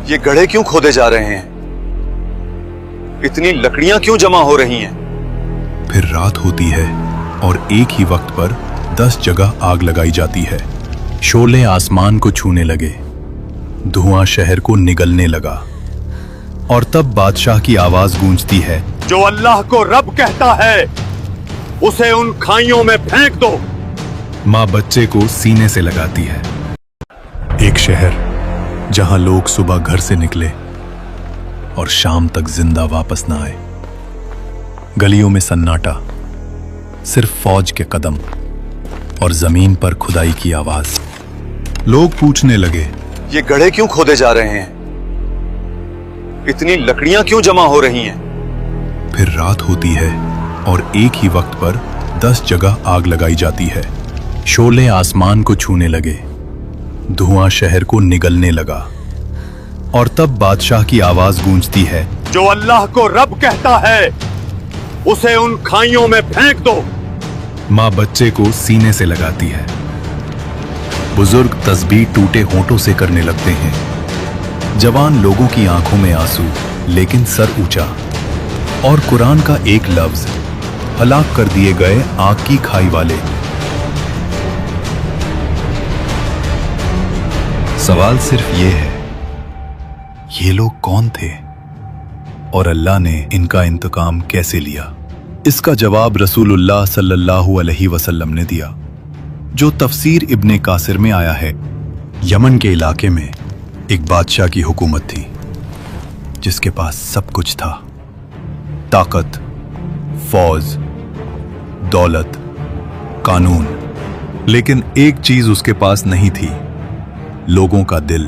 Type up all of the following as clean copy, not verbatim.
ये गड्ढे क्यों खोदे जा रहे हैं? इतनी लकड़ियां क्यों जमा हो रही हैं? फिर रात होती है और एक ही वक्त पर 10 जगह आग लगाई जाती है। शोले आसमान को छूने लगे, धुआं शहर को निगलने लगा। और तब बादशाह की आवाज गूंजती है, जो अल्लाह को रब कहता है उसे उन खाइयों में फेंक दो। माँ बच्चे को सीने से लगाती है। एक शहर जहां लोग सुबह घर से निकले और शाम तक जिंदा वापस ना आए। गलियों में सन्नाटा, सिर्फ फौज के कदम और जमीन पर खुदाई की आवाज। लोग पूछने लगे, ये गड्ढे क्यों खोदे जा रहे हैं? इतनी लकड़ियां क्यों जमा हो रही हैं? फिर रात होती है और एक ही वक्त पर 10 जगह आग लगाई जाती है। शोले आसमान को छूने लगे, धुआं शहर को निगलने लगा। और तब बादशाह की आवाज गूंजती है, जो अल्लाह को रब कहता है उसे उन खाइयों में फेंक दो। माँ बच्चे को सीने से लगाती है। बुजुर्ग तस्बीह टूटे होंठों से करने लगते हैं। जवान लोगों की आंखों में आंसू, लेकिन सर ऊंचा। और कुरान का एक लफ्ज, हलाक कर दिए गए आग की खाई वाले। सवाल सिर्फ ये है, ये लोग कौन थे और अल्लाह ने इनका इंतकाम कैसे लिया? इसका जवाब रसूलुल्लाह सल्लल्लाहु अलैहि वसल्लम ने दिया, जो तफसीर इब्ने कासिर में आया है। यमन के इलाके में एक बादशाह की हुकूमत थी, जिसके पास सब कुछ था, ताकत, फौज, दौलत, कानून। लेकिन एक चीज उसके पास नहीं थी, लोगों का दिल।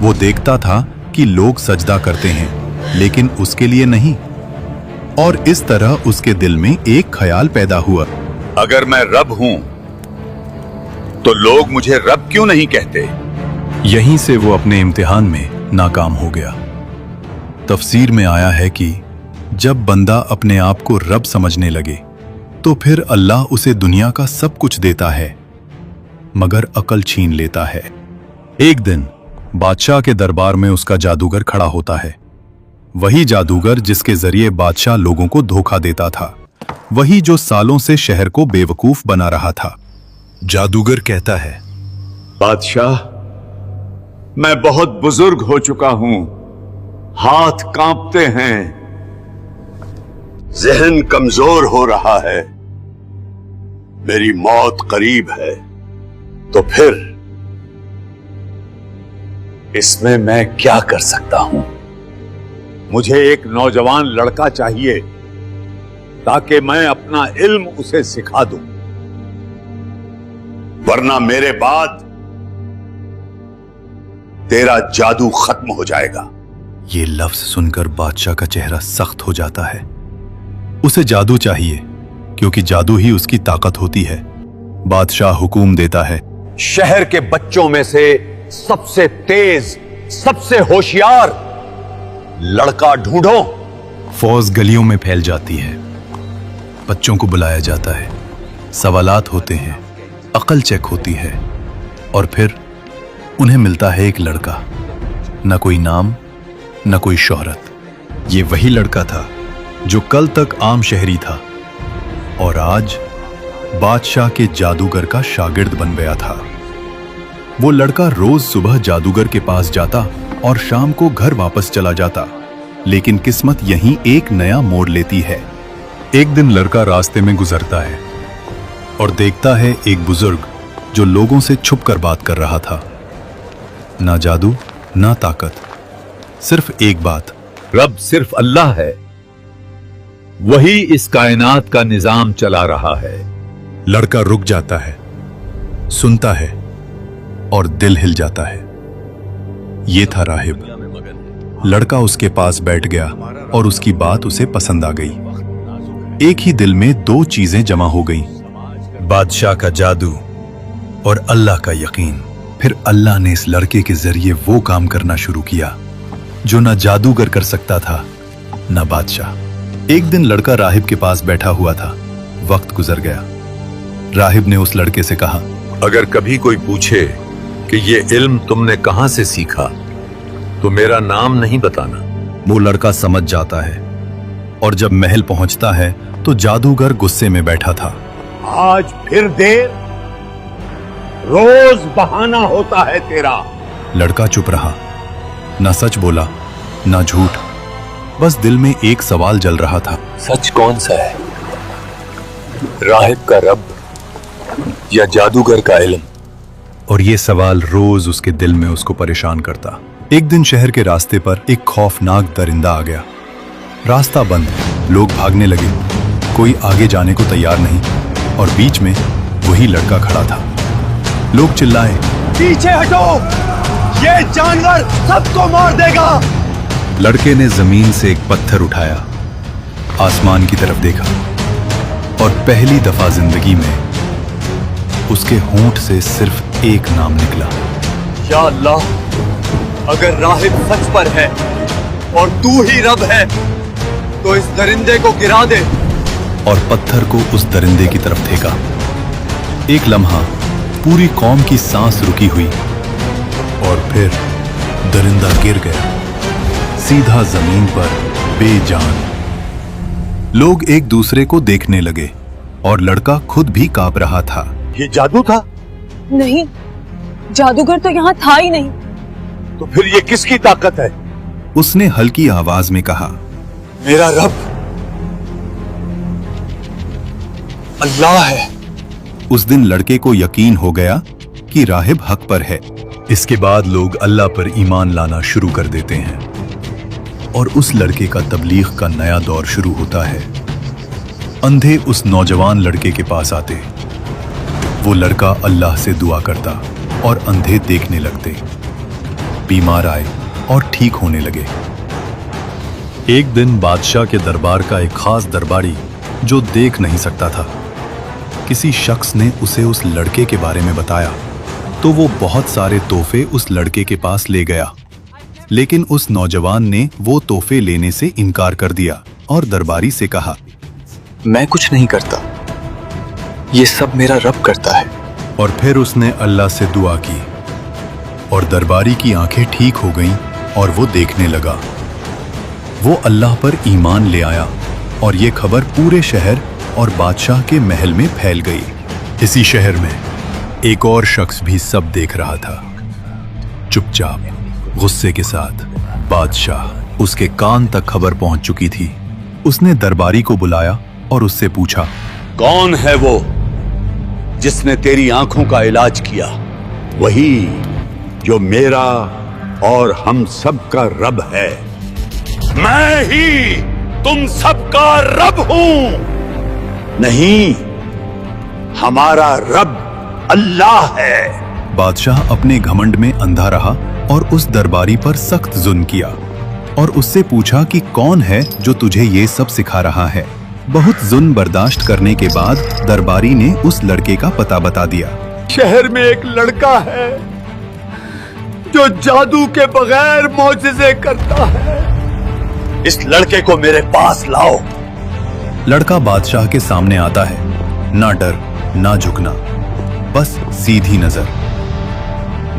वो देखता था कि लोग सजदा करते हैं, लेकिन उसके लिए नहीं। और इस तरह उसके दिल में एक ख्याल पैदा हुआ, अगर मैं रब हूं तो लोग मुझे रब क्यों नहीं कहते? यहीं से वो अपने इम्तिहान में नाकाम हो गया। तफसीर में आया है कि जब बंदा अपने आप को रब समझने लगे तो फिर अल्लाह उसे दुनिया का सब कुछ देता है, मगर अकल छीन लेता है। एक दिन बादशाह के दरबार में उसका जादूगर खड़ा होता है। वही जादूगर जिसके जरिए बादशाह लोगों को धोखा देता था, वही जो सालों से शहर को बेवकूफ बना रहा था। जादूगर कहता है, बादशाह, मैं बहुत बुजुर्ग हो चुका हूं, हाथ कांपते हैं, जहन कमजोर हो रहा है, मेरी मौत करीब है, तो फिर इसमें मैं क्या कर सकता हूं? मुझे एक नौजवान लड़का चाहिए ताकि मैं अपना इल्म उसे सिखा दूं, वरना मेरे बाद तेरा जादू खत्म हो जाएगा। ये लफ्ज सुनकर बादशाह का चेहरा सख्त हो जाता है। उसे जादू चाहिए, क्योंकि जादू ही उसकी ताकत होती है। बादशाह हुकूम देता है, शहर के बच्चों में से सबसे तेज, सबसे होशियार लड़का ढूंढो। फौज गलियों में फैल जाती है। बच्चों को बुलाया जाता है, सवालात होते हैं, अकल चेक होती है, और फिर उन्हें मिलता है एक लड़का। न कोई नाम, न कोई शोहरत। ये वही लड़का था जो कल तक आम शहरी था और आज बादशाह के जादूगर का शागिर्द बन गया था। वो लड़का रोज सुबह जादूगर के पास जाता और शाम को घर वापस चला जाता। लेकिन किस्मत यहीं एक नया मोड़ लेती है। एक दिन लड़का रास्ते में गुजरता है और देखता है एक बुजुर्ग जो लोगों से छुपकर बात कर रहा था। ना जादू, ना ताकत, सिर्फ एक बात, रब सिर्फ अल्लाह है, वही इस कायनात का निजाम चला रहा है। लड़का रुक जाता है, सुनता है और दिल हिल जाता है। ये था राहिब। लड़का उसके पास बैठ गया और उसकी बात उसे पसंद आ गई। एक ही दिल में दो चीजें जमा हो गईं, बादशाह का जादू और अल्लाह का यकीन। फिर अल्लाह ने इस लड़के के जरिए वो काम करना शुरू किया जो न जादूगर कर सकता था, न बादशाह। एक दिन लड़का राहिब के पास बैठा हुआ था। वक्त गुजर गया। राहिब ने उस लड़के से कहा, अगर कभी कोई पूछे कि ये इल्म तुमने कहां से सीखा तो मेरा नाम नहीं बताना। वो लड़का समझ जाता है और जब महल पहुंचता है तो जादूगर गुस्से में बैठा था। आज फिर देर, रोज बहाना होता है तेरा। लड़का चुप रहा, ना सच बोला ना झूठ, बस दिल में एक सवाल जल रहा था। सच कौन सा है, राहिब का रब या जादूगर का इल्म? और ये सवाल रोज उसके दिल में उसको परेशान करता। एक दिन शहर के रास्ते पर एक खौफनाक दरिंदा आ गया। रास्ता बंद, लोग भागने लगे, कोई आगे जाने को तैयार नहीं और बीच में वही लड़का खड़ा था। लोग चिल्लाए, पीछे हटो, ये जानवर सबको मार देगा। लड़के ने जमीन से एक पत्थर उठाया, आसमान की तरफ देखा और पहली दफा जिंदगी में उसके होंठ से सिर्फ एक नाम निकला। या अल्लाह, अगर राहिब सच पर है और तू ही रब है तो इस दरिंदे को गिरा दे। और पत्थर को उस दरिंदे की तरफ फेंका। एक लम्हा पूरी कौम की सांस रुकी हुई और फिर दरिंदा गिर गया, सीधा जमीन पर बेजान। लोग एक दूसरे को देखने लगे और लड़का खुद भी कांप रहा था। ये जादू था? नहीं, जादूगर तो यहाँ था ही नहीं। तो फिर ये किसकी ताकत है? उसने हल्की आवाज में कहा, मेरा रब अल्लाह है। उस दिन लड़के को यकीन हो गया कि राहिब हक पर है। इसके बाद लोग अल्लाह पर ईमान लाना शुरू कर देते हैं और उस लड़के का तबलीग का नया दौर शुरू होता है। अंधे उस नौजवान लड़के के पास आते, वो लड़का अल्लाह से दुआ करता और अंधे देखने लगते। बीमार आए और ठीक होने लगे। एक दिन बादशाह के दरबार का एक खास दरबारी जो देख नहीं सकता था, किसी शख्स ने उसे उस लड़के के बारे में बताया तो वो बहुत सारे तोहफे उस लड़के के पास ले गया। लेकिन उस नौजवान ने वो तोहफे लेने से इनकार कर दिया और दरबारी से कहा, मैं कुछ नहीं करता, ये सब मेरा रब करता है। और फिर उसने अल्लाह से दुआ की और दरबारी की आंखें ठीक हो गईं और वो देखने लगा। वो अल्लाह पर ईमान ले आया और ये खबर पूरे शहर और बादशाह के महल में फैल गई। इसी शहर में एक और शख्स भी सब देख रहा था, चुपचाप, गुस्से के साथ। बादशाह उसके कान तक खबर पहुंच चुकी थी। उसने दरबारी को बुलाया और उससे पूछा, कौन है वो जिसने तेरी आंखों का इलाज किया? वही जो मेरा और हम सब का रब है। मैं ही तुम सबका रब हूं। नहीं, हमारा रब अल्लाह है। बादशाह अपने घमंड में अंधा रहा और उस दरबारी पर सख्त जुल्म किया और उससे पूछा कि कौन है जो तुझे ये सब सिखा रहा है। बहुत जुल्म बर्दाश्त करने के बाद दरबारी ने उस लड़के का पता बता दिया। शहर में एक लड़का है जो जादू के बगैर मौजिज़े करता है। इस लड़के को मेरे पास लाओ। लड़का बादशाह के सामने आता है, ना डर ना झुकना, बस सीधी नजर।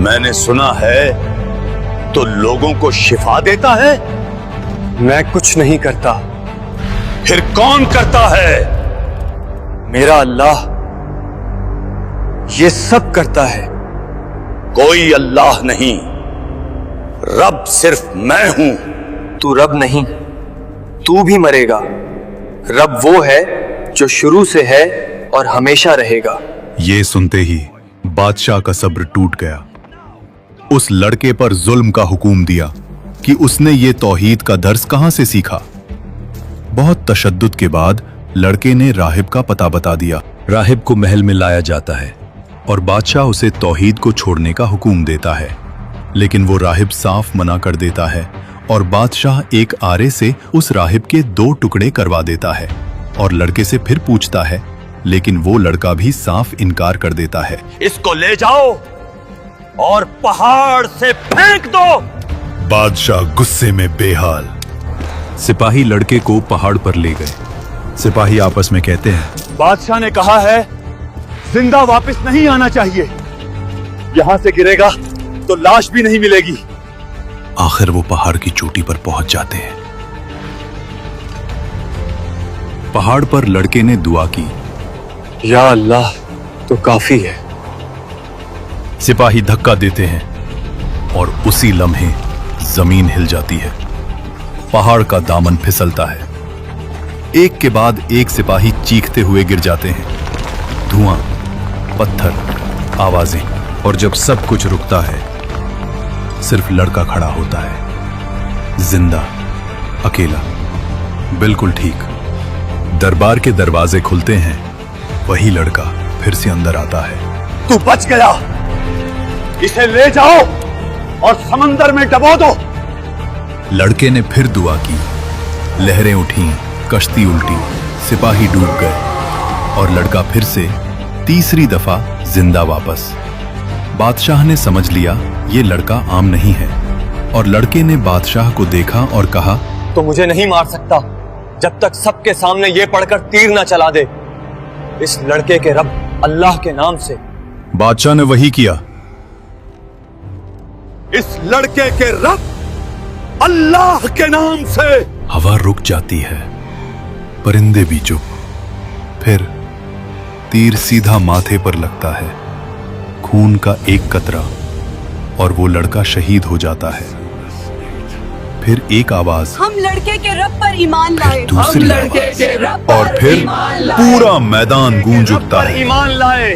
मैंने सुना है तो लोगों को शिफा देता है। मैं कुछ नहीं करता, फिर कौन करता है? मेरा अल्लाह ये सब करता है। कोई अल्लाह नहीं, रब सिर्फ मैं हूं। तू रब नहीं, तू भी मरेगा। रब वो है जो शुरू से है और हमेशा रहेगा। ये सुनते ही बादशाह का सब्र टूट गया। उस लड़के पर जुल्म का हुक्म दिया कि उसने ये तौहीद का दर्स कहां से सीखा। बहुत तशद्दुद के बाद लड़के ने राहिब का पता बता दिया। राहिब को महल में लाया जाता है और बादशाह उसे तौहीद को छोड़ने का हुक्म देता है, लेकिन वो राहिब साफ मना कर देता है और बादशाह एक आरे से उस राहिब के 2 टुकड़े करवा देता है और लड़के से फिर पूछता है, लेकिन वो लड़का भी साफ इनकार कर देता है। इसको ले जाओ और पहाड़ से फेंक दो। बादशाह गुस्से में बेहाल। सिपाही लड़के को पहाड़ पर ले गए। सिपाही आपस में कहते हैं, बादशाह ने कहा है जिंदा वापस नहीं आना चाहिए। यहां से गिरेगा तो लाश भी नहीं मिलेगी। आखिर वो पहाड़ की चोटी पर पहुंच जाते हैं। पहाड़ पर लड़के ने दुआ की, या अल्लाह तो काफी है। सिपाही धक्का देते हैं और उसी लम्हे जमीन हिल जाती है। पहाड़ का दामन फिसलता है। एक के बाद एक सिपाही चीखते हुए गिर जाते हैं। धुआं, पत्थर, आवाजें, और जब सब कुछ रुकता है, सिर्फ लड़का खड़ा होता है, जिंदा, अकेला, बिल्कुल ठीक। दरबार के दरवाजे खुलते हैं। वही लड़का फिर से अंदर आता है। तू बच गया, इसे ले जाओ और समंदर में डबो दो। लड़के ने फिर दुआ की। लहरें उठी, कश्ती उल्टी, सिपाही डूब गए और लड़का फिर से तीसरी दफा जिंदा वापस। बादशाह ने समझ लिया ये लड़का आम नहीं है और लड़के ने बादशाह को देखा और कहा, तो मुझे नहीं मार सकता जब तक सबके सामने ये पढ़कर तीर ना चला दे, इस लड़के के रब अल्लाह के नाम से। बादशाह ने वही किया। इस लड़के के रब अल्लाह के नाम से। हवा रुक जाती है, परिंदे भी चुप। फिर तीर सीधा माथे पर लगता है, खून का एक कतरा, और वो लड़का शहीद हो जाता है। फिर एक आवाज, हम लड़के के रब पर ईमान लाए। दूसरी आवाज, और फिर पूरा मैदान गूंज उठता है। ईमान लाए।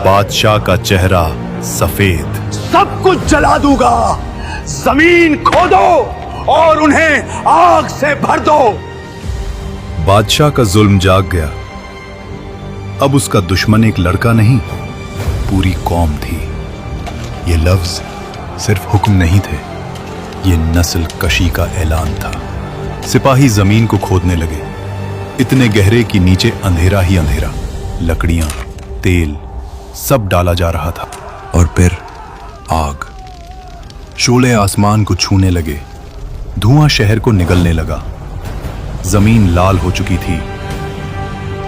बादशाह का चेहरा सफेद। सब कुछ जला दूंगा, जमीन खोदो और उन्हें आग से भर दो। बादशाह का जुल्म जाग गया। अब उसका दुश्मन एक लड़का नहीं, पूरी कौम थी। ये लफ्ज सिर्फ हुक्म नहीं थे, ये नस्ल कशी का ऐलान था। सिपाही जमीन को खोदने लगे, इतने गहरे कि नीचे अंधेरा ही अंधेरा। लकड़ियां, तेल, सब डाला जा रहा था। और फिर आग। शोले आसमान को छूने लगे। धुआं शहर को निगलने लगा। जमीन लाल हो चुकी थी।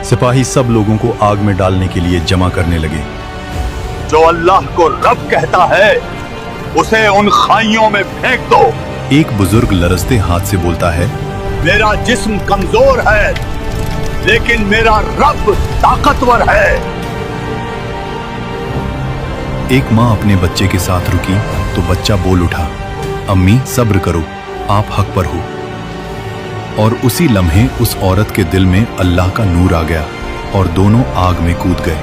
सिपाही सब लोगों को आग में डालने के लिए जमा करने लगे। जो अल्लाह को रब कहता है उसे उन खाइयों में फेंक दो। एक बुजुर्ग लरजते हाथ से बोलता है, मेरा जिस्म कमजोर है लेकिन मेरा रब ताकतवर है। एक माँ अपने बच्चे के साथ रुकी तो बच्चा बोल उठा, अम्मी सब्र करो, आप हक पर हो। और उसी लम्हे उस औरत के दिल में अल्लाह का नूर आ गया और दोनों आग में कूद गए।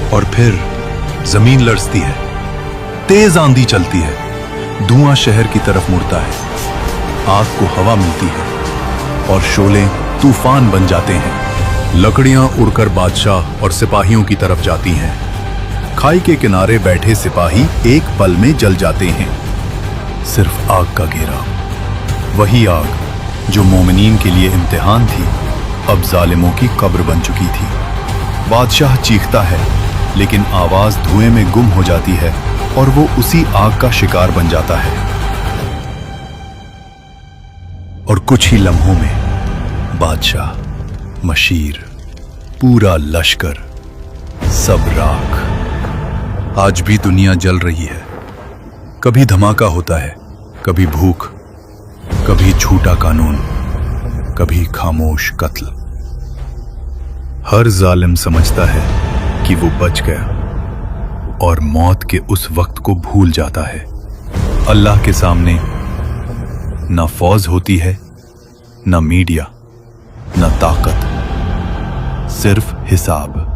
और फिर जमीन लरजती है, तेज आंधी चलती है, धुआं शहर की तरफ मुड़ता है, आग को हवा मिलती है और शोले तूफान बन जाते हैं। लकड़ियां उड़कर बादशाह और सिपाहियों की तरफ जाती हैं। खाई के किनारे बैठे सिपाही एक पल में जल जाते हैं। सिर्फ आग का घेरा, वही आग जो मोमिनीन के लिए इम्तिहान थी, अब जालिमों की कब्र बन चुकी थी। बादशाह चीखता है लेकिन आवाज धुएं में गुम हो जाती है और वो उसी आग का शिकार बन जाता है। और कुछ ही लम्हों में बादशाह, मशीर, पूरा लश्कर, सब राख। आज भी दुनिया जल रही है। कभी धमाका होता है, कभी भूख, कभी झूठा कानून, कभी खामोश कत्ल। हर जालिम समझता है कि वो बच गया और मौत के उस वक्त को भूल जाता है। अल्लाह के सामने ना फौज होती है, ना मीडिया, ना ताकत, सिर्फ हिसाब।